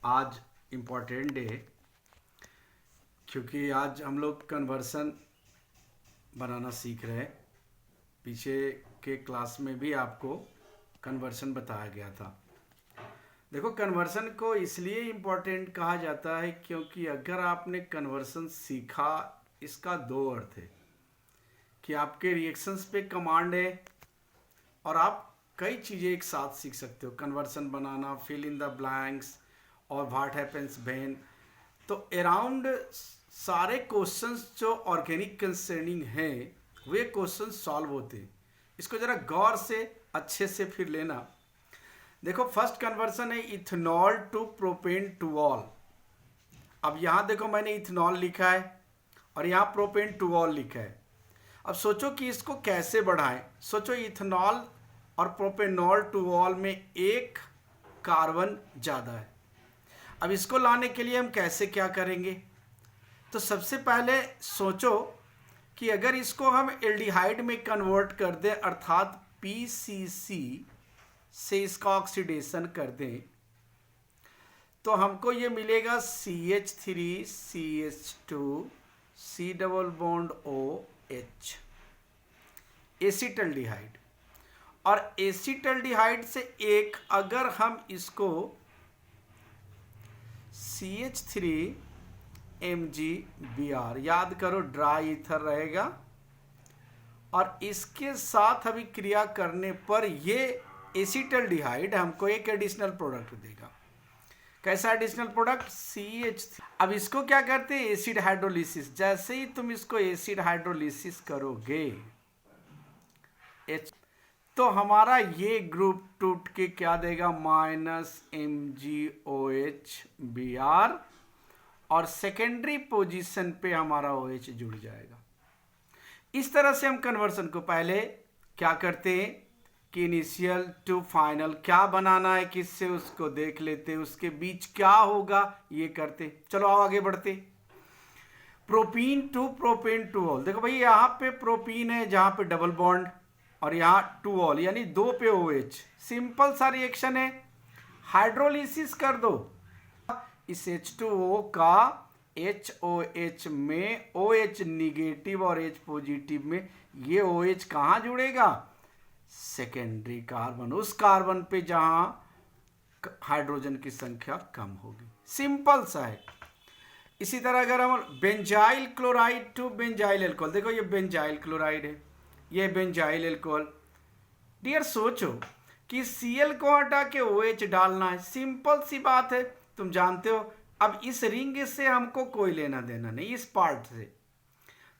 आज important day क्योंकि आज हम लोग कन्वर्सन बनाना सीख रहे हैं। पीछे के क्लास में भी आपको कन्वर्सन बताया गया था। देखो, कन्वर्सन को इसलिए इम्पोर्टेंट कहा जाता है क्योंकि अगर आपने कन्वर्सन सीखा, इसका दो अर्थ है कि आपके रिएक्शंस पे कमांड है और आप कई चीज़ें एक साथ सीख सकते हो। कन्वर्सन बनाना, फिल इन द ब्लैंक्स और व्हाट हैपेंस व्हेन। तो अराउंड सारे क्वेश्चंस जो ऑर्गेनिक कंसर्निंग हैं वे क्वेश्चंस सॉल्व होते हैं। इसको ज़रा गौर से अच्छे से फिर लेना। देखो, फर्स्ट कन्वर्सन है ethanol to propan two ol. अब यहाँ देखो, मैंने इथेनॉल लिखा है और यहाँ प्रोपेन टू ऑल लिखा है। अब सोचो कि इसको कैसे बढ़ाएं। सोचो, इथेनॉल और प्रोपेनॉल टू ऑल में एक कार्बन ज़्यादा है। अब इसको लाने के लिए हम कैसे क्या करेंगे? तो सबसे पहले सोचो कि अगर इसको हम एल्डिहाइड में कन्वर्ट कर दें, अर्थात PCC से इसका ऑक्सीडेशन कर दें, तो हमको ये मिलेगा CH3 CH2 C double bond OH, acetaldehyde. और एसिटल्डिहाइड से एक अगर हम इसको CH3MgBr, याद करो ड्राई ईथर रहेगा, और इसके साथ अभी क्रिया करने पर ये एसिटल्डिहाइड हमको एक एडिशनल प्रोडक्ट देगा। कैसा एडिशनल प्रोडक्ट? CH3। अब इसको क्या करते हैं? Acid hydrolysis. जैसे ही तुम इसको एसिड हाइड्रोलिसिस करोगे तो हमारा ये ग्रुप टूट के क्या देगा? -MgOH और सेकेंडरी पोजीशन पे हमारा OH जुड़ जाएगा। इस तरह से हम कन्वर्सन को पहले क्या करते हैं कि इनिशियल टू फाइनल क्या बनाना है, किससे उसको देख लेते, उसके बीच क्या होगा ये करते। चलो आओ आगे बढ़ते। Propene to propan two ol. देखो भाई, यहाँ पे प्रोपीन है जहाँ पे डबल बॉन्ड, और यहाँ टू ऑल यानी दो पे OH। सिंपल सा रिएक्शन है, हाइड्रोलिसिस कर दो। इस H2O का HOH में OH निगेटिव और H पॉजिटिव में ये OH कहाँ जुड़ेगा? सेकेंडरी कार्बन, उस कार्बन पे जहां हाइड्रोजन की संख्या कम होगी। सिंपल सा है। इसी तरह अगर हम benzyl chloride to benzyl alcohol, देखो ये बेंजाइल क्लोराइड है, ये बेंजाइल एल्कोहल। डियर, सोचो कि Cl को हटा के OH डालना है। सिंपल सी बात है, तुम जानते हो। अब इस रिंग से हमको कोई लेना देना नहीं, इस पार्ट से।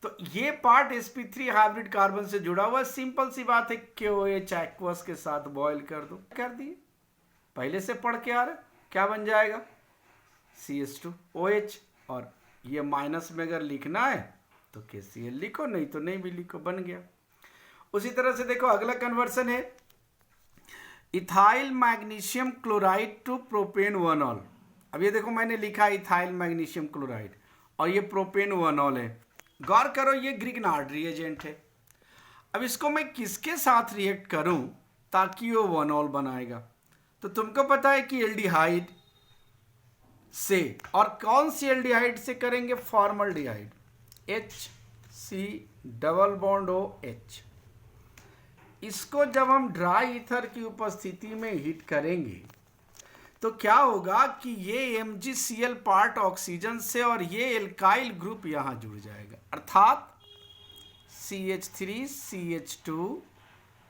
तो ये पार्ट sp3 हाइब्रिड कार्बन से जुड़ा हुआ। सिंपल सी बात है, KOH एक्वस के साथ बॉयल कर दो। कर दिए, पहले से पढ़ के आ रहे। क्या बन जाएगा? CH2OH। और ये माइनस में अगर लिखना है तो KCl लिखो, नहीं तो नहीं भी लिखो, बन गया। उसी तरह से देखो, अगला कन्वर्सन है ethyl magnesium chloride to propane 1ऑल। अब ये देखो, मैंने लिखा इथाइल मैग्नीशियम क्लोराइड और ये प्रोपेन 1ऑल है। गौर करो, ये ग्रिग्नार्ड रिएजेंट है। अब इसको मैं किसके साथ रिएक्ट करूं ताकि वो 1ऑल बनाएगा? तो तुमको पता है कि एल्डिहाइड से, और कौन सी एल्डिहाइड से करेंगे? Formaldehyde, HC double bond OH। इसको जब हम ड्राई ईथर की उपस्थिति में हीट करेंगे तो क्या होगा कि ये MgCl पार्ट ऑक्सीजन से और ये एल्काइल ग्रुप यहां जुड़ जाएगा, अर्थात CH3 CH2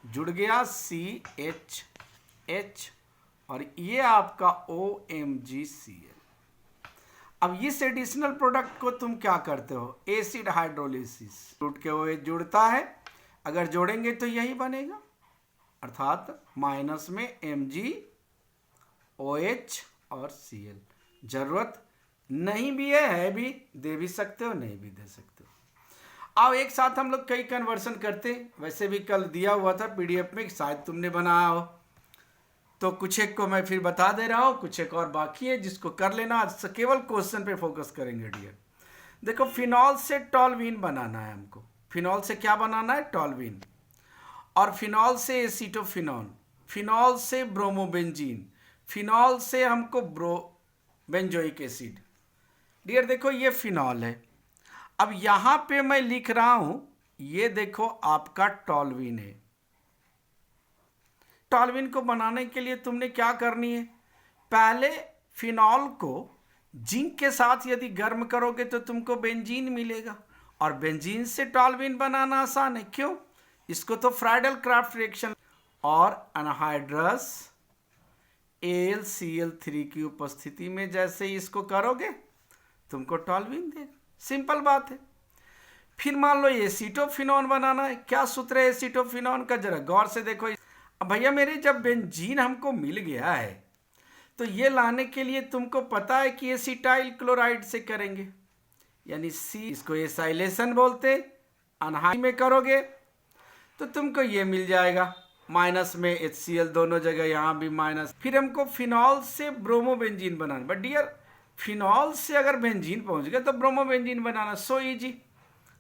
जुड़ गया CHH और ये आपका OMgCl। अब इस एडिशनल प्रोडक्ट को तुम क्या करते हो? Acid hydrolysis. टूट के OH जुड़ता है, अगर जोड़ेंगे तो यही बनेगा, अर्थात माइनस में MgOH और Cl। जरूरत नहीं भी है भी, दे भी सकते हो, नहीं भी दे सकते हो। आओ एक साथ हम लोग कई कन्वर्सन करते। वैसे भी कल दिया हुआ था PDF में, शायद तुमने बनाया हो, तो कुछ एक को मैं फिर बता दे रहा हूं, कुछ एक और बाकी है जिसको कर लेना। आज केवल क्वेश्चन पे फोकस करेंगे डियर। देखो, फिनॉल से टॉल्यूइन बनाना है हमको। फिनॉल से क्या बनाना है? टॉल्यूइन। और फिनॉल से एसीटोफिनॉल, फिनॉल से ब्रोमोबेंजीन, फिनॉल से हमको बेंजोइक एसिड। डियर देखो ये फिनॉल है। अब यहां पे मैं लिख रहा हूं, ये देखो आपका टॉल्यूइन है। टॉल्यूइन को बनाने के लिए तुमने क्या करनी है, पहले फिनॉल को जिंक के साथ यदि गर्म करोगे तो तुमको बेंजीन मिलेगा, और बेंजीन से टॉल्यूइन बनाना आसान है। क्यों? इसको तो फ्राइडल क्राफ्ट रिएक्शन और अनहाइड्रस AlCl3 की उपस्थिति में जैसे इसको करोगे तुमको टॉल्यूइन देगा। सिंपल बात है। फिर मान लो एसीटोफिनॉन बनाना है। क्या सूत्र है एसीटोफिनॉन का, जरा गौर से देखो। अब भैया मेरे जब बेंजीन हमको मिल गया है तो ये लाने के लिए तुमको पता है कि एसिटाइल क्लोराइड से करेंगे, यानी सी, इसको एसाइलेशन बोलते। अनहाइड में करोगे तो तुमको ये मिल जाएगा, माइनस में HCl दोनों जगह, यहाँ भी माइनस। फिर हमको फिनॉल से ब्रोमोबेंजीन बनाना। बट डियर फिनॉल से अगर बेंजीन पहुंच गए तो ब्रोमोबेंजीन बनाना सो इजी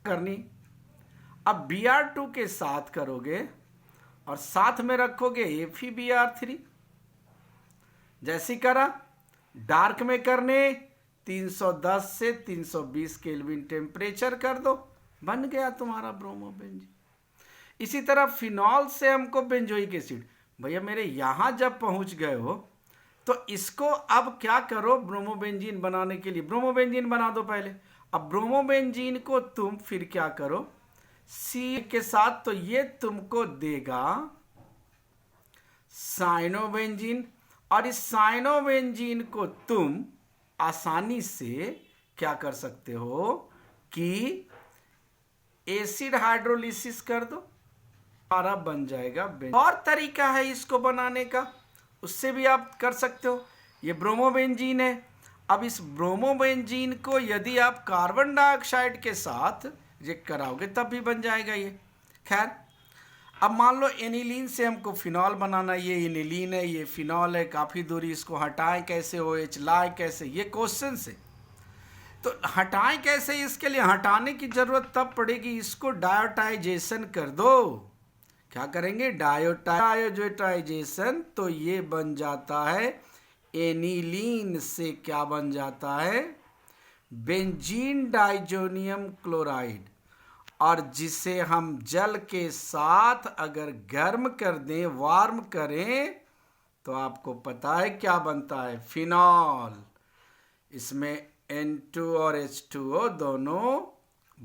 करनी। अब Br2 के साथ करोगे और साथ में रखोगे FeBr3। जैसी करा, डार्क में करने 310 से 320 केल्विन टेम्परेचर कर दो, बन गया तुम्हारा ब्रोमोबेंजीन। इसी तरह फिनॉल से हमको बेंजोइक एसिड। भैया मेरे यहां जब पहुंच गए हो तो इसको अब क्या करो, ब्रोमोबेंजीन बनाने के लिए ब्रोमोबेंजीन बना दो पहले। अब ब्रोमोबेंजीन को तुम फिर क्या करो, सी के साथ, तो ये तुमको देगा साइनोबेंजीन। और इस साइनोबेंजीन को तुम आसानी से क्या कर सकते हो कि एसिड हाइड्रोलिसिस कर दो, हमारा बन जाएगा बेंजीन। और तरीका है इसको बनाने का, उससे भी आप कर सकते हो। ये ब्रोमोबेंजीन है। अब इस ब्रोमोबेंजीन को यदि आप कार्बन डाइऑक्साइड के साथ रिएक्ट कराओगे तब भी बन जाएगा ये। खैर, अब मान लो एनिलीन से हमको फिनॉल बनाना, ये एनिलीन है, ये फिनॉल है, काफ़ी दूरी, इसको हटाएं कैसे, OH लाए कैसे, ये क्वेश्चन से। तो हटाएं कैसे, इसके लिए हटाने की जरूरत तब पड़ेगी, इसको डायोटाइजेशन कर दो। क्या करेंगे, डायोटाइजेशन, तो ये बन जाता है एनिलीन से क्या बन जाता है, बेंजीन डाइजोनियम क्लोराइड। और जिसे हम जल के साथ अगर गर्म कर दें, वार्म करें, तो आपको पता है क्या बनता है, फिनॉल। इसमें N2 और H2O दोनों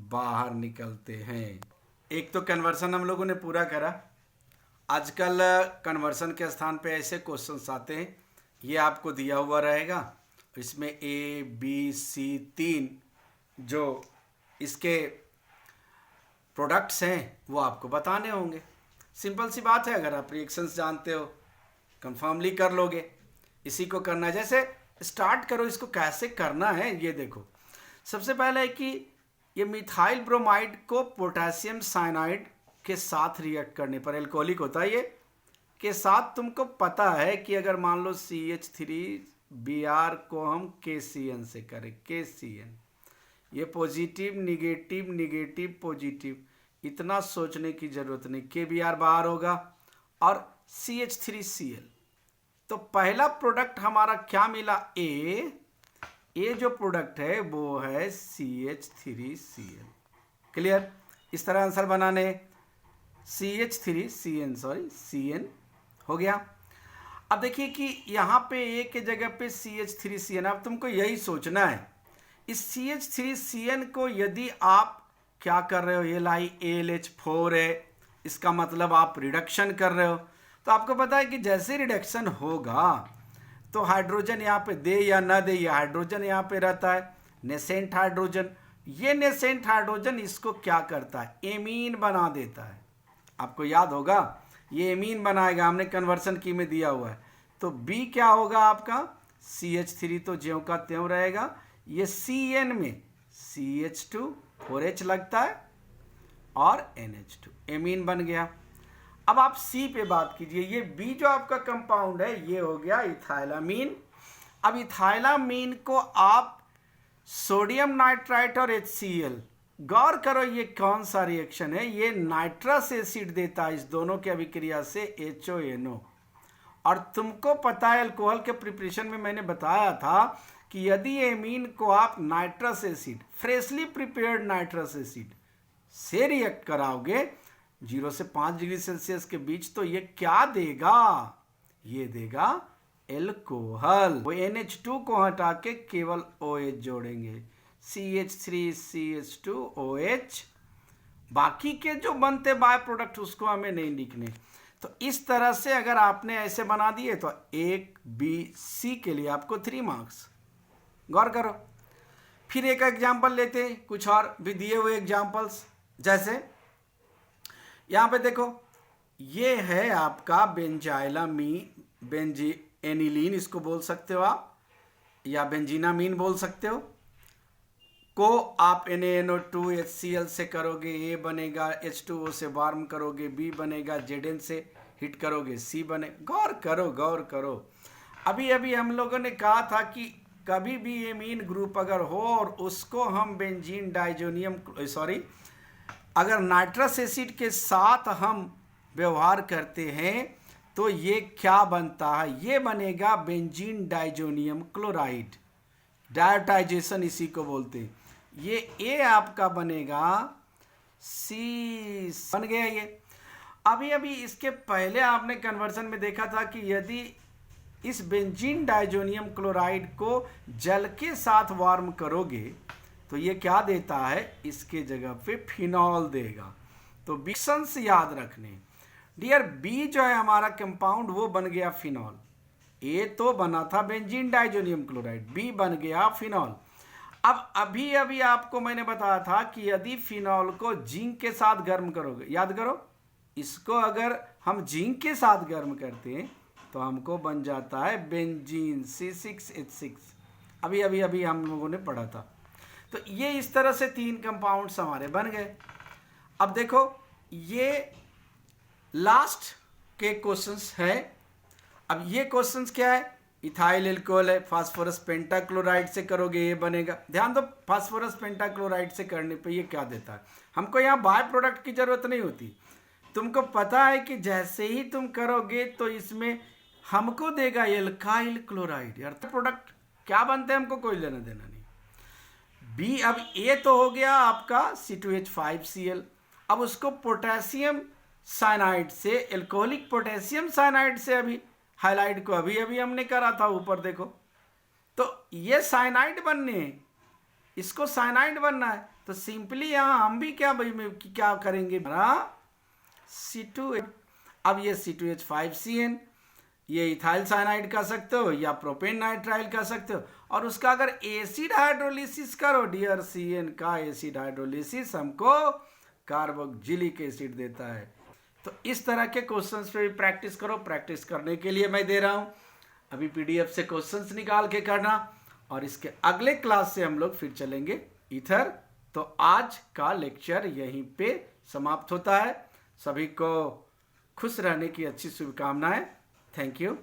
बाहर निकलते हैं। एक तो कन्वर्सन हम लोगों ने पूरा करा। आजकल कन्वर्सन के स्थान पे ऐसे क्वेश्चंस आते हैं, ये आपको दिया हुआ रहेगा, इसमें A, B, C 3 जो इसके प्रोडक्ट्स हैं वो आपको बताने होंगे। सिंपल सी बात है, अगर आप रिएक्शंस जानते हो कंफर्मली कर लोगे। इसी को करना है, जैसे स्टार्ट करो, इसको कैसे करना है ये देखो। सबसे पहले है कि ये मिथाइल ब्रोमाइड को पोटेशियम साइनाइड के साथ रिएक्ट करने पर, एल्कोहलिक होता है ये, के साथ तुमको पता है कि अगर मान लो CH3Br को हम KCN से करें, KCN, ये पॉजिटिव निगेटिव निगेटिव पॉजिटिव, इतना सोचने की जरूरत नहीं। KBr बाहर होगा और CH3Cl। तो पहला प्रोडक्ट हमारा क्या मिला, ए जो प्रोडक्ट है वो है CH3Cl। क्लियर? इस तरह आंसर बनाने, CN हो गया। अब देखिए कि यहाँ पे ए के जगह पे CH3CN, अब तुमको यही सोचना है, इस CH3CN को यदि आप क्या कर रहे हो, ये AlH4 है, इसका मतलब आप रिडक्शन कर रहे हो। तो आपको पता है कि जैसे रिडक्शन होगा तो हाइड्रोजन यहाँ पे दे या ना दे, ये हाइड्रोजन यहाँ पे रहता है, नेसेंट हाइड्रोजन। ये नेसेंट हाइड्रोजन इसको क्या करता है, एमीन बना देता है। आपको याद होगा ये एमीन बनाएगा, हमने कन्वर्सन की में दिया हुआ है। तो B क्या होगा आपका, CH3 तो ज्यों का त्यों रहेगा, ये CN में CH2 4H लगता है और NH2, एमीन बन गया। अब आप C पे बात कीजिए, ये B जो आपका कंपाउंड है ये हो गया इथाइलामीन। अब इथाइलामीन को आप सोडियम नाइट्राइट और HCl, गौर करो ये कौन सा रिएक्शन है, ये नाइट्रस एसिड देता है, इस दोनों की अभिक्रिया से HONO। और तुमको पता है अल्कोहल के प्रिपरेशन में मैंने बताया था कि कि यदि एमीन को आप nitrous acid, freshly prepared nitrous acid से रिएक्ट कराओगे 0 से 5 डिग्री सेल्सियस के बीच, तो ये क्या देगा? ये देगा एल्कोहल। वो NH2 को हटा के केवल OH जोड़ेंगे, CH3CH2OH। बाकी के जो बनते बाय प्रोडक्ट उसको हमें नहीं लिखने। तो इस तरह से अगर आपने ऐसे बना दिए तो 1 B C के लिए आपको 3 मार्क्स। गौर करो। फिर एक एग्जाम्पल लेते हैं, कुछ और भी दिए हुए एग्जाम्पल्स। जैसे यहाँ पे देखो, ये है आपका एनिलीन इसको बोल सकते हो आप, या बेंजीनामीन बोल सकते हो। को आप NaNO2 HCl से करोगे, A बनेगा, H2O से वार्म करोगे, B बनेगा, Zn से हिट करोगे, C बने। गौर करो, गौर करो। अभी अभी हम लोगों ने कहा था कि कभी भी एमीन ग्रुप अगर हो और उसको हम बेंजीन डाइजोनियम अगर नाइट्रस एसिड के साथ हम व्यवहार करते हैं तो ये क्या बनता है? ये बनेगा बेंजीन डाइजोनियम क्लोराइड। डायोटाइजेशन इसी को बोलते हैं। ये A आपका बनेगा C, बन गया ये। अभी अभी इसके पहले आपने कन्वर्जन में देखा था कि यदि इस बेंजीन डाइजोनियम क्लोराइड को जल के साथ वार्म करोगे तो ये क्या देता है? इसके जगह पे फिनॉल देगा। तो रिएक्शंस याद रखने। डियर, B जो है हमारा कंपाउंड वो बन गया फिनॉल। A तो बना था बेंजीन डाइजोनियम क्लोराइड, B बन गया फिनॉल। अब अभी अभी आपको मैंने बताया था कि यदि फिनॉल को जिंक के साथ गर्म करोगे, याद करो, इसको अगर हम जिंक के साथ गर्म करते हैं तो हमको बन जाता है बेंजीन C6H6। अभी हम लोगों ने पढ़ा था। तो ये इस तरह से 3 कंपाउंड्स हमारे बन गए। अब देखो, ये लास्ट के क्वेश्चंस है। अब ये क्वेश्चंस क्या है? इथाइल एल्कोहल है, फास्फोरस पेंटाक्लोराइड से करोगे ये बनेगा। ध्यान दो, फास्फोरस पेंटाक्लोराइड से करने पे ये क्या देता है? हमको यहाँ बाय प्रोडक्ट की जरूरत नहीं होती। तुमको पता है कि जैसे ही तुम करोगे तो इसमें हमको देगा एल्काइल क्लोराइड। यार प्रोडक्ट क्या बनते हैं हमको कोई लेना देना नहीं। B, अब A तो हो गया आपका C2H5Cl। अब उसको पोटेशियम साइनाइड से, एल्कोहलिक पोटेशियम साइनाइड से अभी हाइलाइट को अभी अभी हमने करा था, ऊपर देखो। तो ये साइनाइड बनने हैं, इसको साइनाइड बनना है। तो सिंपली यहाँ हम भी क्या करेंगे? C2H। अब ये C2H5CN, ये इथाइल साइनाइड कह सकते हो या प्रोपेन नाइट्राइल कह सकते हो। और उसका अगर एसिड हाइड्रोलिसिस करो, डियर, CN का एसिड हाइड्रोलिसिस हमको कार्बोक्जिलिक एसिड देता है। तो इस तरह के क्वेश्चंस पे भी प्रैक्टिस करो। प्रैक्टिस करने के लिए मैं दे रहा हूँ अभी PDF से क्वेश्चंस निकाल के करना, और इसके अगले क्लास से हम लोग फिर चलेंगे ईथर। तो आज का लेक्चर यहीं पे समाप्त होता है। सभी को खुश रहने की अच्छी शुभकामनाएं। Thank you.